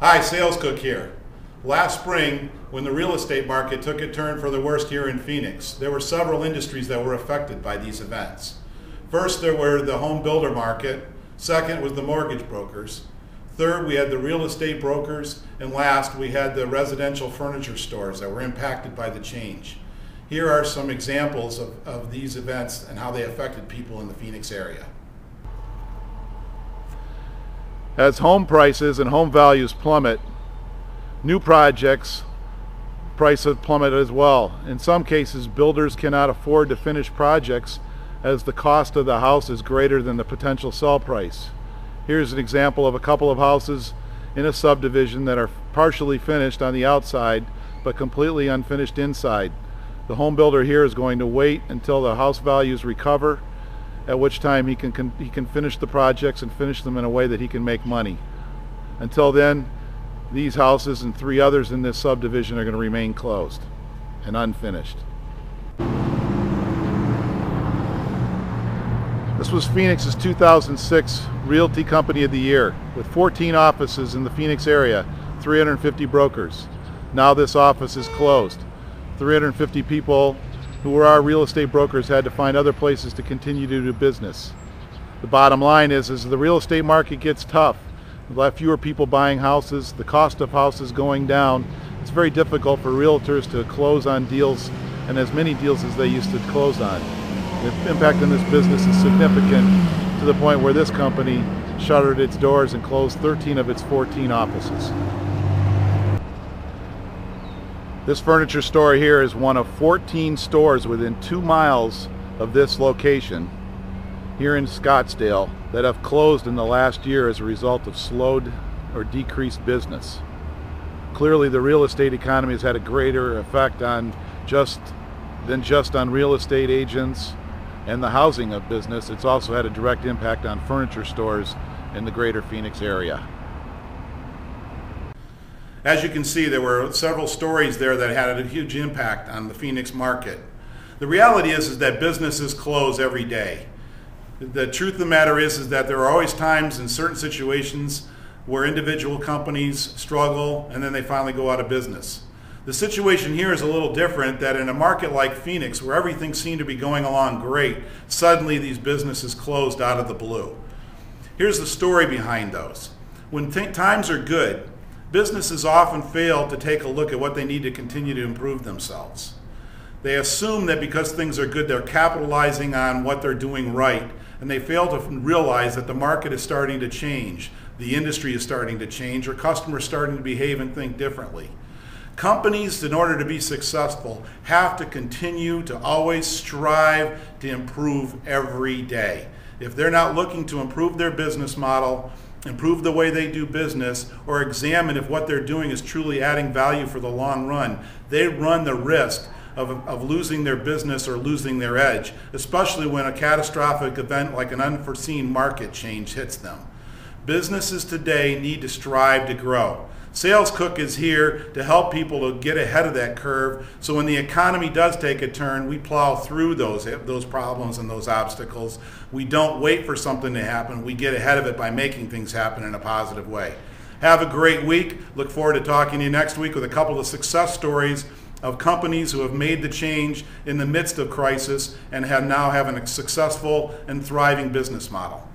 Hi, SalesCooke here. Last spring, when the real estate market took a turn for the worst here in Phoenix, there were several industries that were affected by these events. First, there were the home builder market. Second was the mortgage brokers. Third, we had the real estate brokers. And last, we had the residential furniture stores that were impacted by the change. Here are some examples of these events and how they affected people in the Phoenix area. As home prices and home values plummet, new projects prices plummet as well. In some cases, builders cannot afford to finish projects as the cost of the house is greater than the potential sell price. Here's an example of a couple of houses in a subdivision that are partially finished on the outside but completely unfinished inside. The home builder here is going to wait until the house values recover, at which time he can finish the projects and finish them in a way that he can make money. Until then, these houses and 3 others in this subdivision are going to remain closed and unfinished. This was Phoenix's 2006 Realty Company of the Year, with 14 offices in the Phoenix area, 350 brokers. Now this office is closed. 350 people who were our real estate brokers had to find other places to continue to do business. The bottom line is, as the real estate market gets tough, with fewer people buying houses, the cost of houses going down, it's very difficult for realtors to close on deals, and as many deals as they used to close on. The impact on this business is significant, to the point where this company shuttered its doors and closed 13 of its 14 offices. This furniture store here is one of 14 stores within 2 miles of this location here in Scottsdale that have closed in the last year as a result of slowed or decreased business. Clearly, the real estate economy has had a greater effect on than just on real estate agents and the housing of business. It's also had a direct impact on furniture stores in the greater Phoenix area. As you can see, there were several stories there that had a huge impact on the Phoenix market. The reality is that businesses close every day. The truth of the matter is that there are always times in certain situations where individual companies struggle and then they finally go out of business. The situation here is a little different, that in a market like Phoenix, where everything seemed to be going along great, suddenly these businesses closed out of the blue. Here's the story behind those. When times are good, businesses often fail to take a look at what they need to continue to improve themselves. They assume that because things are good, they're capitalizing on what they're doing right, and they fail to realize that the market is starting to change, the industry is starting to change, or customers starting to behave and think differently. Companies, in order to be successful, have to continue to always strive to improve every day. If they're not looking to improve their business model, improve the way they do business, or examine if what they're doing is truly adding value for the long run, they run the risk of losing their business or losing their edge, especially when a catastrophic event like an unforeseen market change hits them. Businesses today need to strive to grow. SalesCooke is here to help people to get ahead of that curve, so when the economy does take a turn, we plow through those problems and those obstacles. We don't wait for something to happen. We get ahead of it by making things happen in a positive way. Have a great week. Look forward to talking to you next week with a couple of success stories of companies who have made the change in the midst of crisis and now have a successful and thriving business model.